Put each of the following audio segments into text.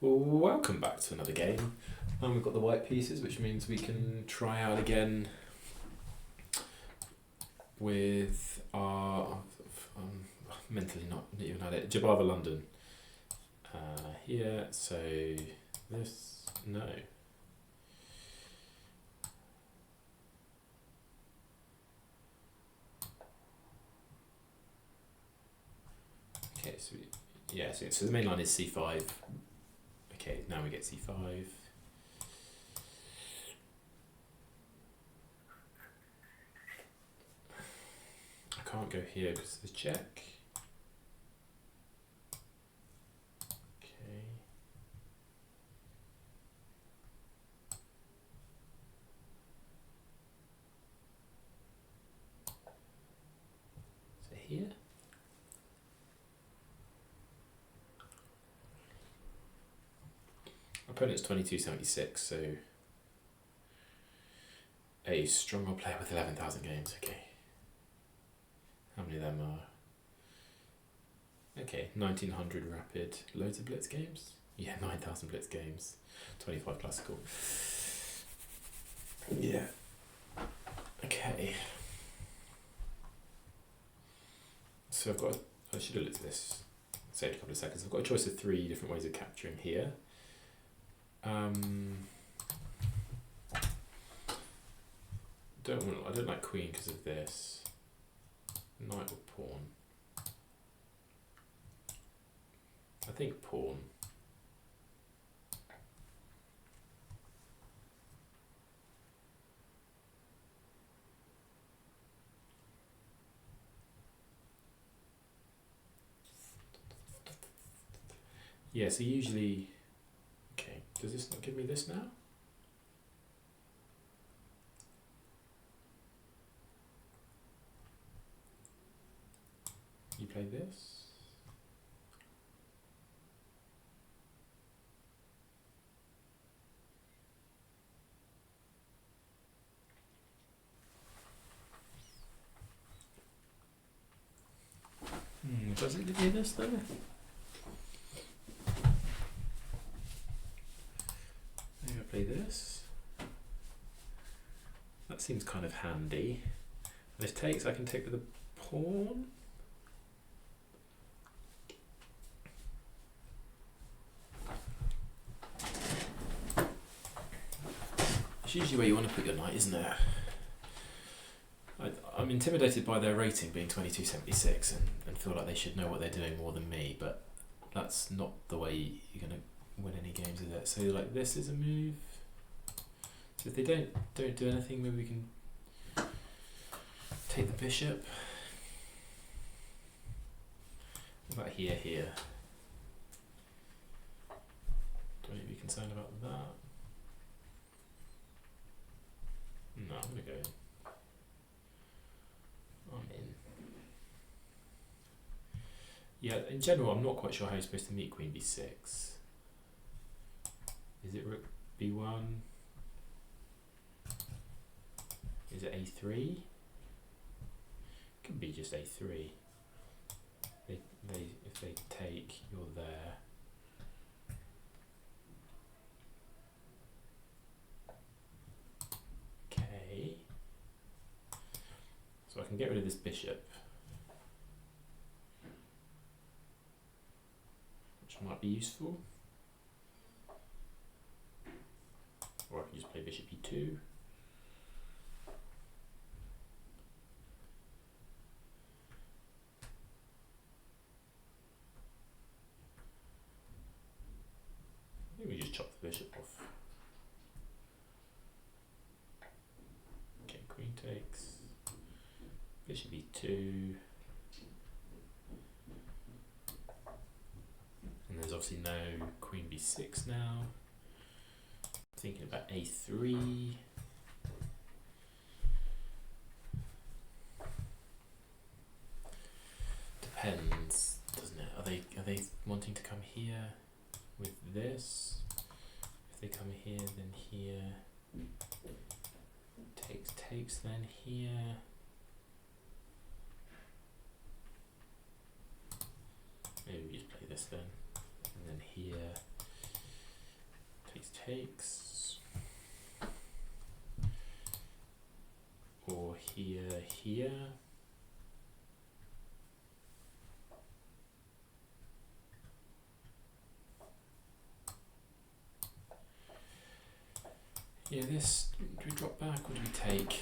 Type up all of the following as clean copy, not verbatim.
Welcome back to another game. We've got the white pieces, which means we can try out again with our mentally not even had it. Jobava London. Here, so this no. Okay, so so the main line is c5. Okay, now we get c5. I can't go here because of the check. Okay. So here. Opponent's 2276, so a stronger player with 11,000 games. Okay. How many of them are? Okay, 1900 rapid. Loads of blitz games? Yeah, 9,000 blitz games. 25 classical. Yeah. Okay. So I should have looked at this. Saved a couple of seconds. I've got a choice of 3 different ways of capturing here. I don't like queen because of this. Knight or pawn. I think pawn. Yeah, so usually, okay, does this not give me this now? You play this. Does it give me this though? Maybe I play this. That seems kind of handy. And this takes, I can take with a pawn. It's usually where you want to put your knight, isn't it? I'm intimidated by their rating being 2276 and feel like they should know what they're doing more than me, but that's not the way you're going to win any games, is it? So like this is a move. So if they don't do anything, maybe we can take the bishop. What about here? Do I need to be concerned about that? No, I'm going to go in. I'm in. Yeah, in general, I'm not quite sure how you're supposed to meet queen b6. Is it rook b1? Is it a3? Could be just a3. If they take, you're there. Okay. So I can get rid of this bishop, which might be useful. Or I can just play bishop e2. Maybe we just chop the bishop off. Okay, queen takes. Bishop e2. And there's obviously no queen b6 now. Thinking about a3. Depends, doesn't it? Are they wanting to come here with this? If they come here, then here. Takes, then here. Maybe we just play this then, and then here. takes, or here. Yeah, this, do we drop back or do we take?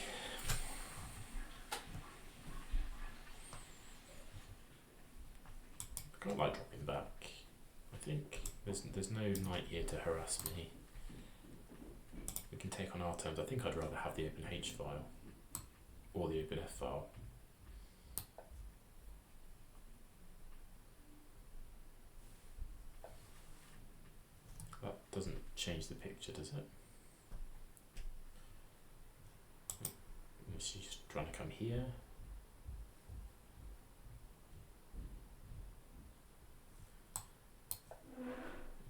I quite like dropping back. I think there's no knight here to harass me. We can take on our terms. I think I'd rather have the open H file or the open F file. That doesn't change the picture, does it? She's just trying to come here.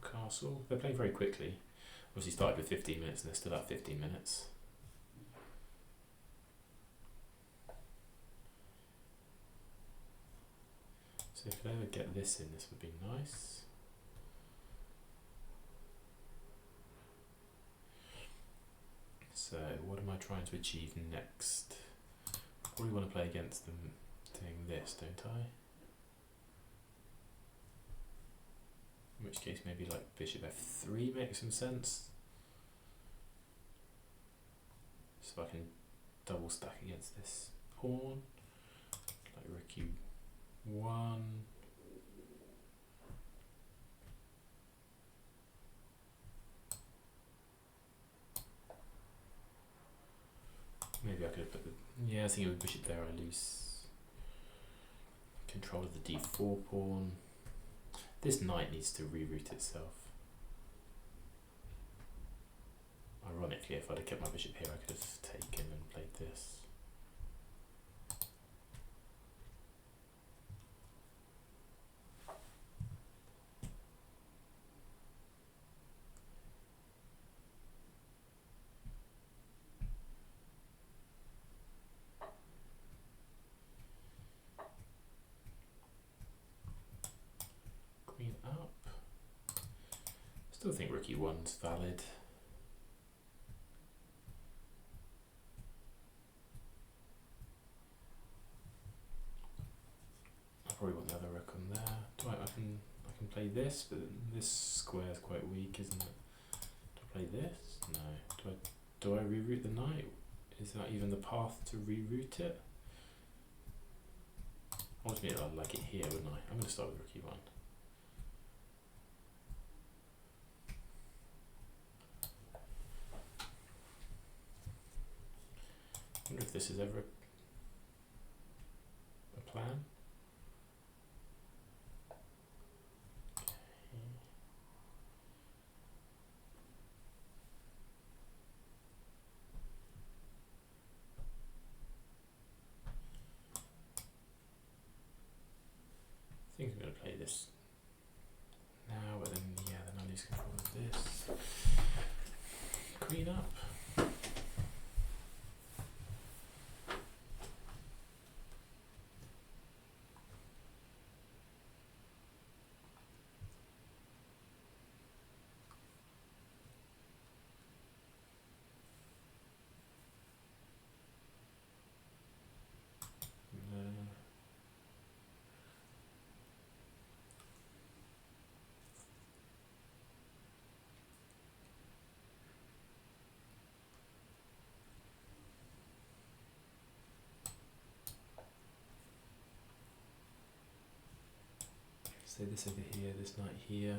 Castle. They're playing very quickly. Obviously started with 15 minutes and they're still at 15 minutes. So if I ever get this in, this would be nice. So what am I trying to achieve next? I probably want to play against them doing this, don't I? In which case maybe like bishop f3 makes some sense. So I can double stack against this pawn. Like rook u1. Maybe I could have put the, yeah, I think with bishop there I lose control of the d4 pawn. This knight needs to reroute itself. Ironically, if I'd have kept my bishop here, I could have taken and played this. Queen up. Still think rook e1's valid. I probably want the other rook on there. I can play this, but this square is quite weak, isn't it? Do I play this? No. Do I reroute the knight? Is that even the path to reroute it? Ultimately, I'd like it here, wouldn't I? I'm going to start with rook e1. I wonder if this is ever a plan. I think I'm going to play this now, but then, yeah, then I lose control of this. Queen up. Say this over here, this knight here.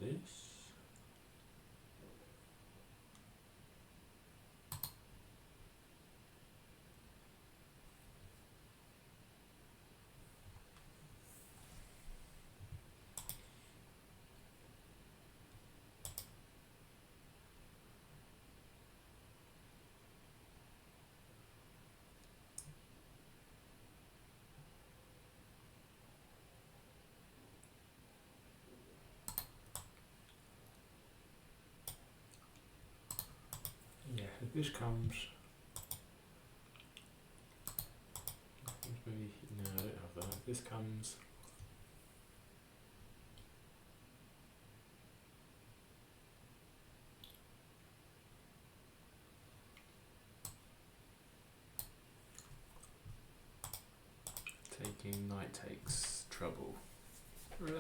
This. if this comes, maybe, no, I don't have that. If this comes, taking knight takes trouble. No,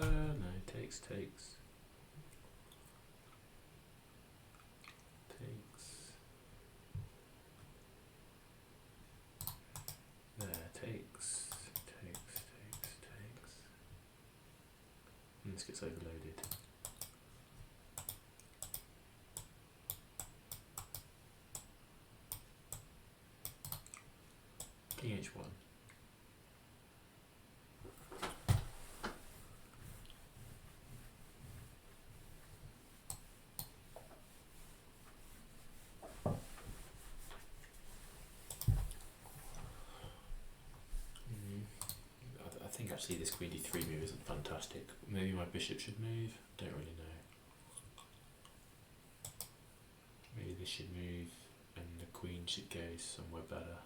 takes. Takes. There, takes. And this gets overloaded. King h1. I think actually this queen d3 move isn't fantastic. Maybe my bishop should move. Don't really know. Maybe this should move and the queen should go somewhere better.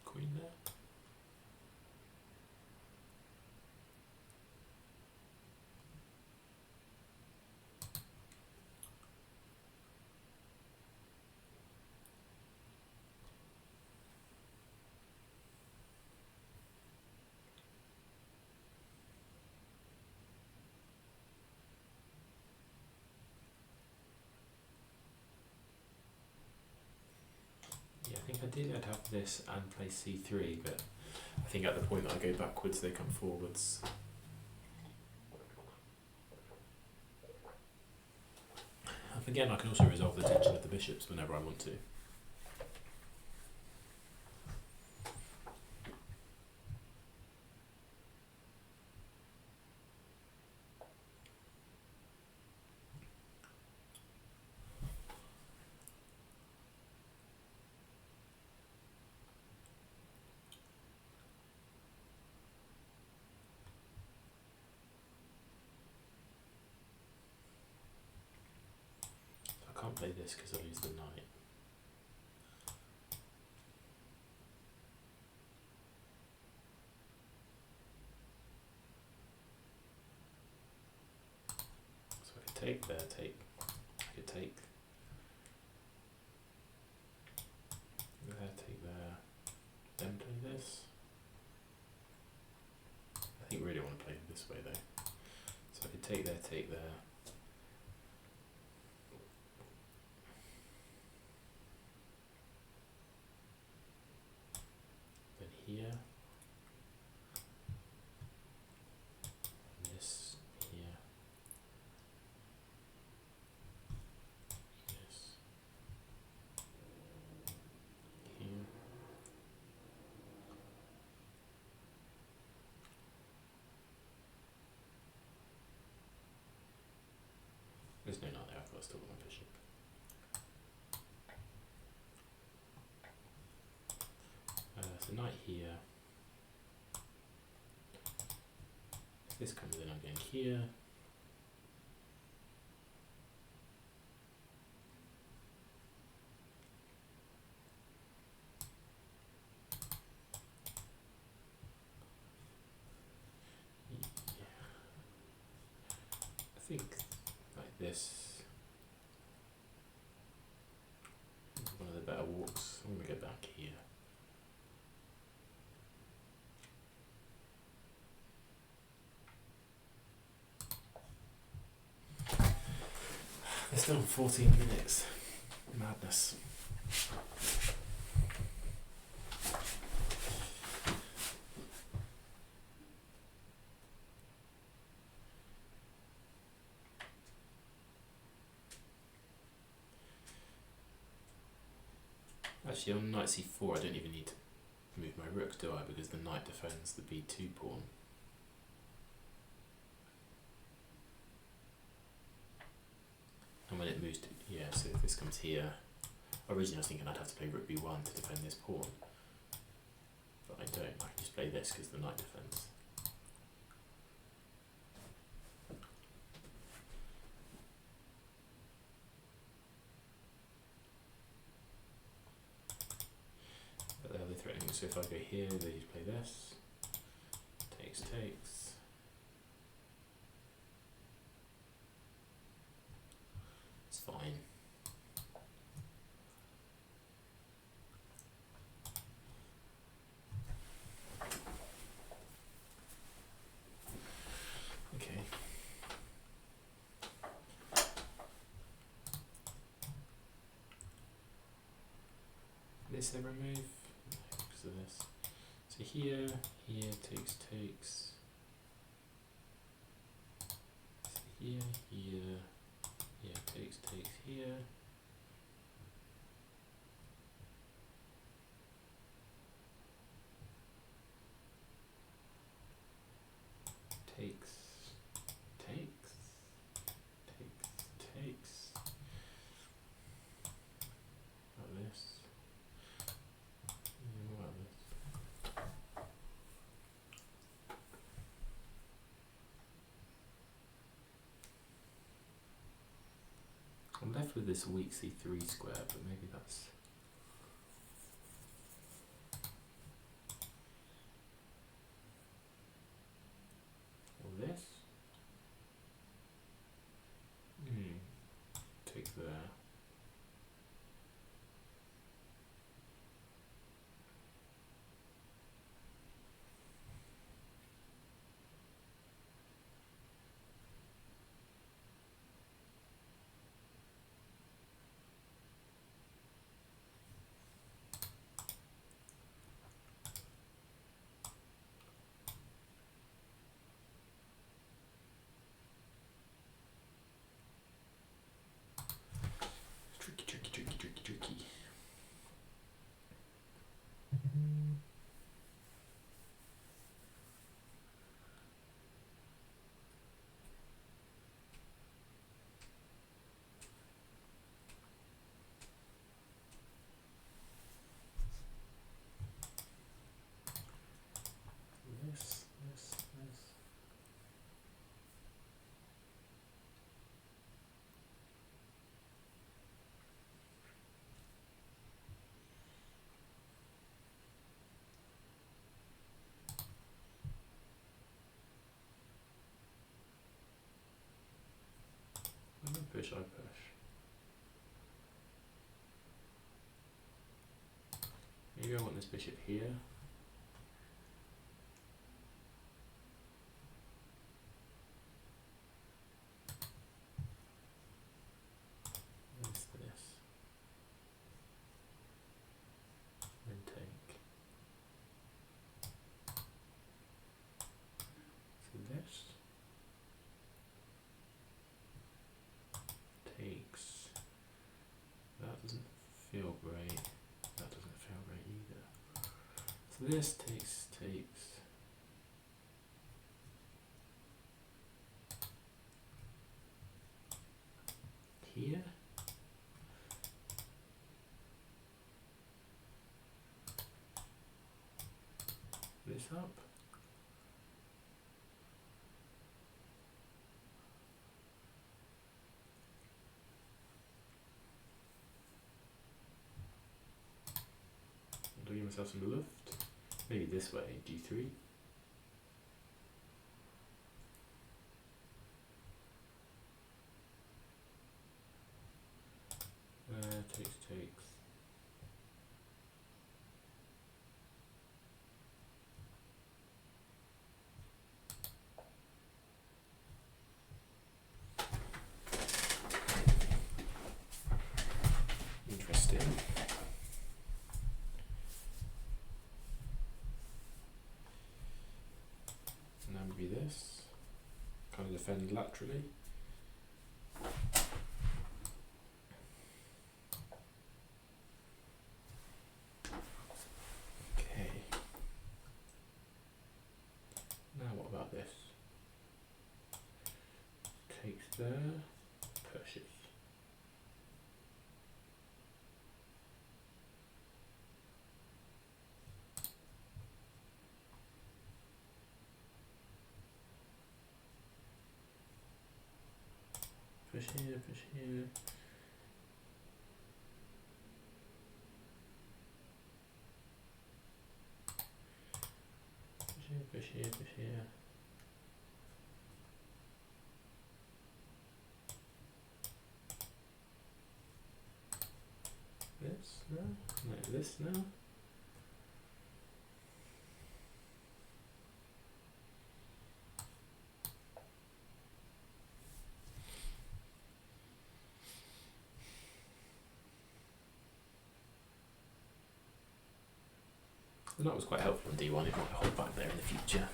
Queen there. Yeah, I think ideally I'd have this and play c3, but I think at the point that I go backwards, they come forwards. And again, I can also resolve the tension of the bishops whenever I want to. I can't play this because I lose the knight. So I could take there, take, I could take there, take there, then play this. I think I really want to play it this way though. So I could take there, take there. Then here. And this here. This. Here. There's no knight there, I've got to still got my bishop. So knight here. If this comes in, I'm going here. I think like this. One of the better walks. I'm going to go back here. They're still on 14 minutes. Madness. Actually, on knight c4, I don't even need to move my rook, do I? Because the knight defends the b2 pawn. And when it moves to, yeah, so if this comes here, originally I was thinking I'd have to play rook b1 to defend this pawn. But I don't, I can just play this because the knight defends. this. Takes, takes. It's fine. Okay. This ever move? No, because of this. So here, here, takes, takes. So here, here, yeah, takes, takes, here. Takes, takes, takes, takes. Like this. What about this? I'm left with this weak C3 square, but maybe that's... Or this? Take there. Tricky, tricky, tricky, tricky, tricky. This. Push, I push. Maybe I want this bishop here. This. Then take. So this. Takes. That doesn't feel great. That doesn't feel great either. So this takes, takes. Here. This up. Do I give myself some lift? Maybe this way, G3. Takes, takes. Interesting. Now maybe this. Kind of defend laterally. Okay. Now what about this? Takes there, pushes. Push here, push here. push here, push here. This now? No, this now? The knight was quite helpful in d1, it might hold back there in the future.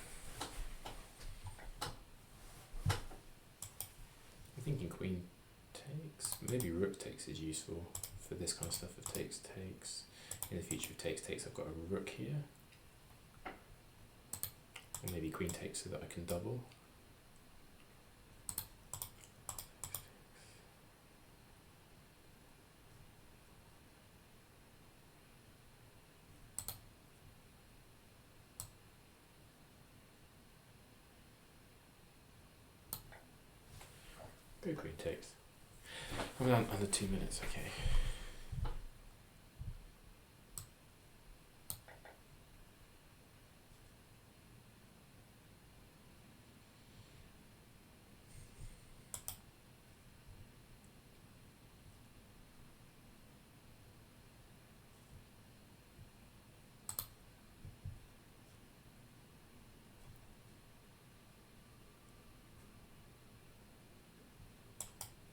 I'm thinking queen takes, maybe rook takes is useful for this kind of stuff. If takes, takes. In the future, if takes, takes, I've got a rook here. Or maybe queen takes so that I can double. Go queen takes. I'm under 2 minutes, okay.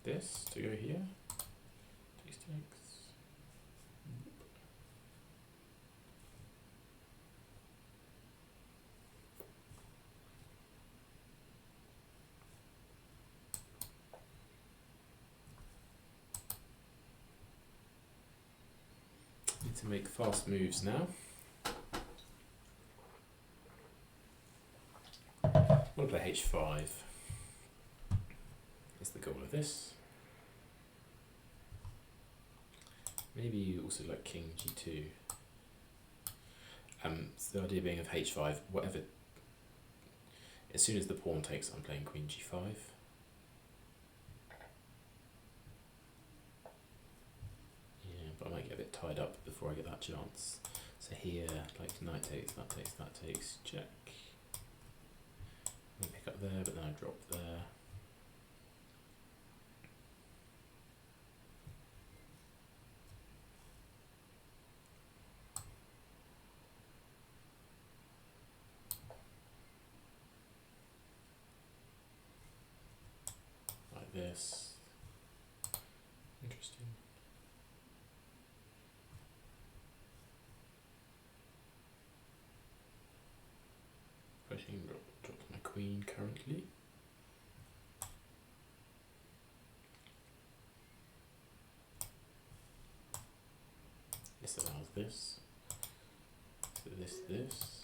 This to go here. Takes, takes. Need to make fast moves now. I want to play h5. Is the goal of this. Maybe you also like king g2. So the idea being of h5, whatever, as soon as the pawn takes, I'm playing queen g5. Yeah, but I might get a bit tied up before I get that chance. So here, like knight takes, that takes, that takes, check. I pick up there, but then I drop there. This. Interesting. Pushing drop my queen currently. This allows this. So this.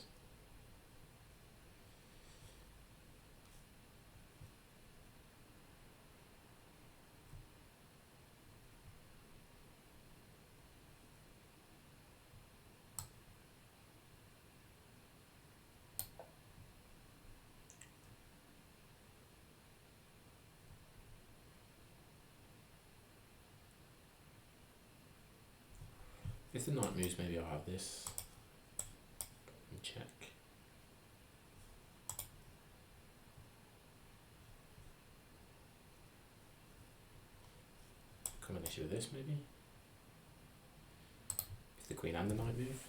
If the knight moves, maybe I'll have this. And check. Combination with this, maybe. If the queen and the knight move.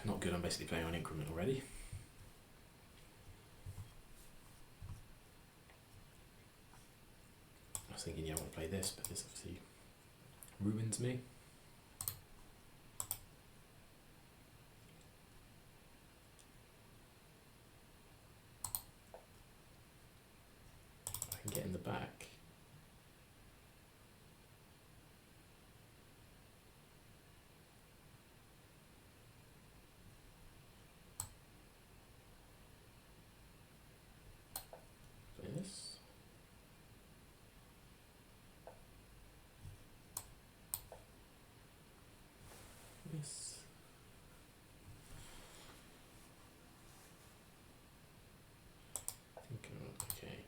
Not good, I'm basically playing on increment already. I was thinking, yeah, I want to play this, but this obviously ruins me. I can get in the back. Play this. This. Okay.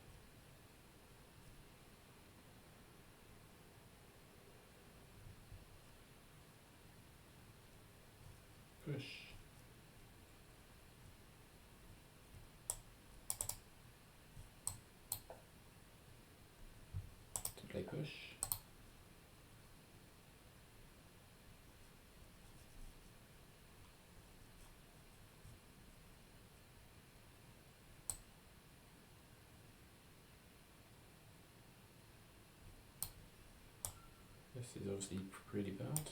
push. To play push. This is obviously pretty bad.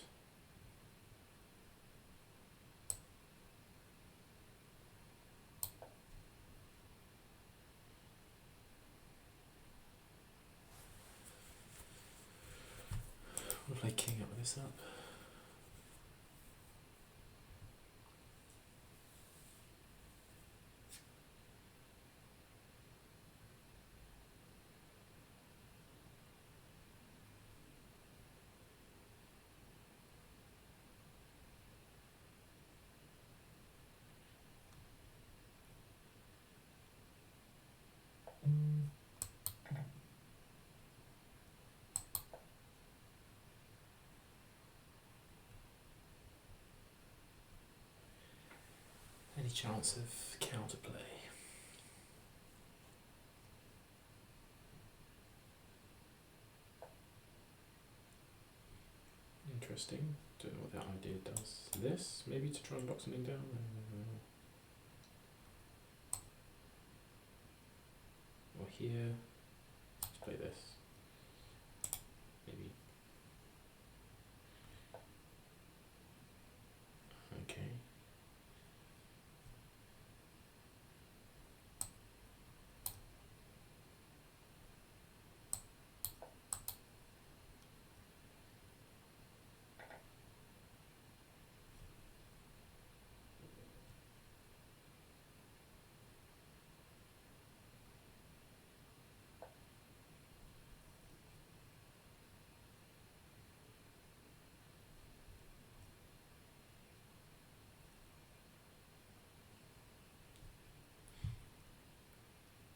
We'll play king up with this up. Any chance of counterplay? Interesting. Don't know what that idea does. This, maybe to try and lock something down? Or here. Let's play this. Maybe. Okay.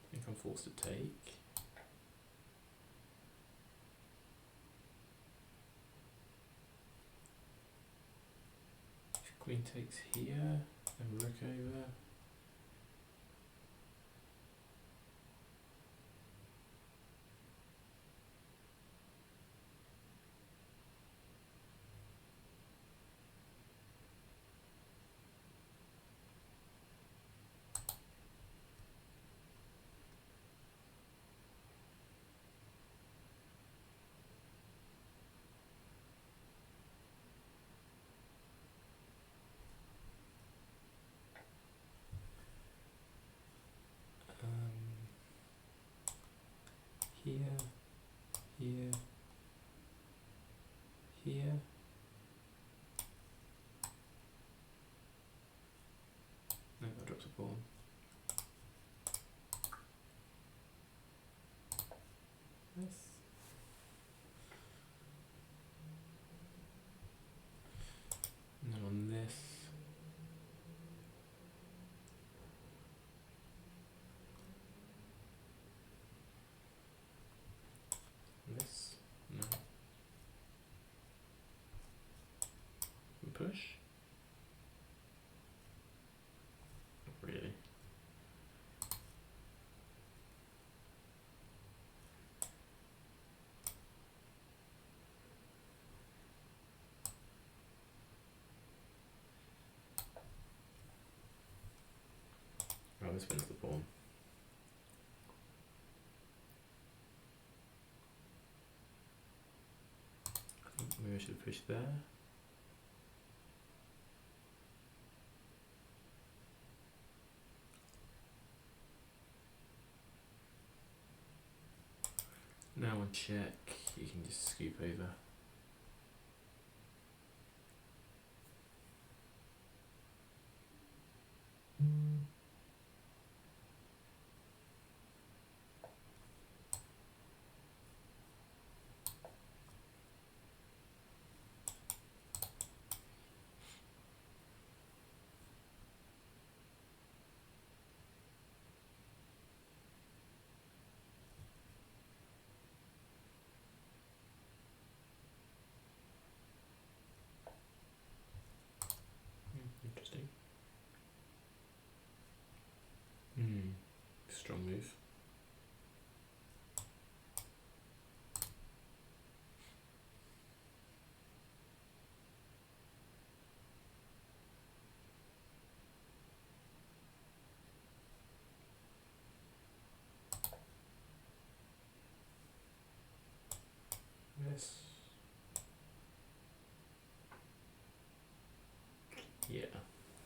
I think I'm forced to take. If queen takes here, then rook over. Here, here, here. No, that drops a pawn. This. And then on this. This. No. And push. Not really. Oh, this wins the pawn. I think maybe I should push there. Now on check, you can just scoop over.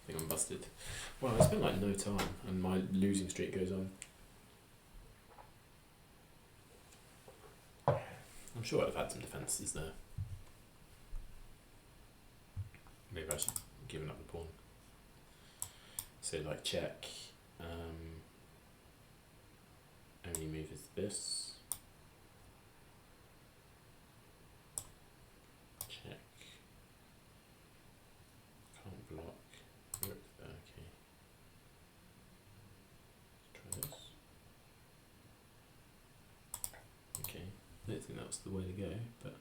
I think I'm busted. Well, it's been like no time, and my losing streak goes on. I'm sure I've had some defences there. Maybe I should have given up the pawn. So like check. Only move is this. Check. Can't block. Rook there, okay. Let's try this. Okay. I don't think that's the way to go, but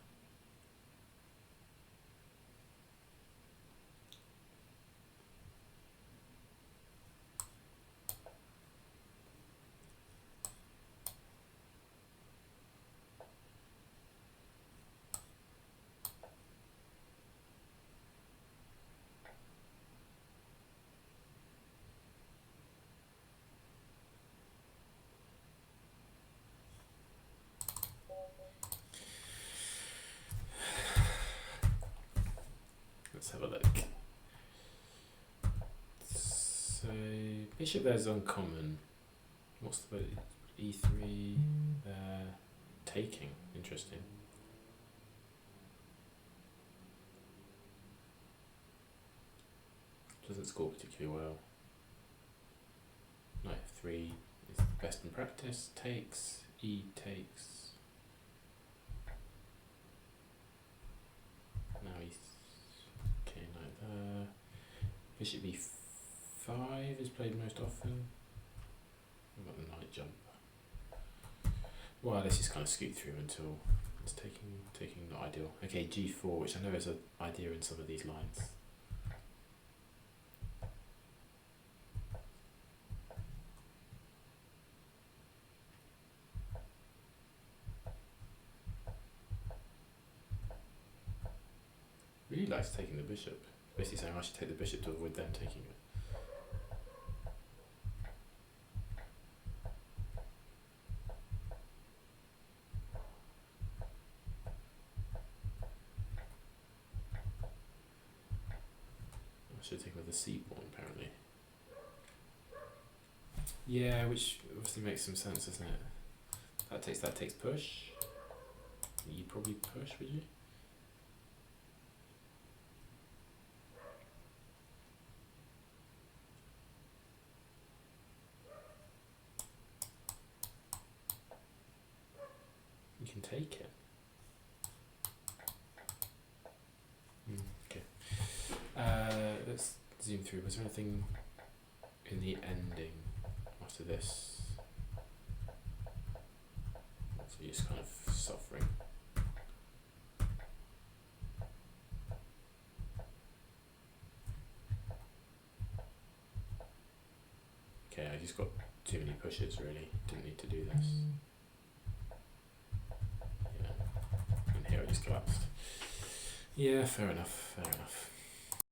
let's have a look. So bishop there's uncommon. What's the e3 taking? Interesting. Doesn't score particularly well. Knight f3 is the best in practice. Takes, e takes. Now he's okay, knight there. Bishop e5 is played most often. What about the knight jump? Well, let's just kind of scoot through until it's taking not ideal. Okay, g4, which I know is an idea in some of these lines. Really likes taking the bishop. Basically saying I should take the bishop to avoid them taking it. I should take with the c pawn apparently. Yeah, which obviously makes some sense, doesn't it? That takes push. You probably push, would you? You can take it. Okay. Let's zoom through. Was there anything in the ending after this? So you're just kind of suffering. Okay, I just got too many pushes really. Didn't need to do this. Yeah. And here I just collapsed. Yeah, fair enough, fair enough.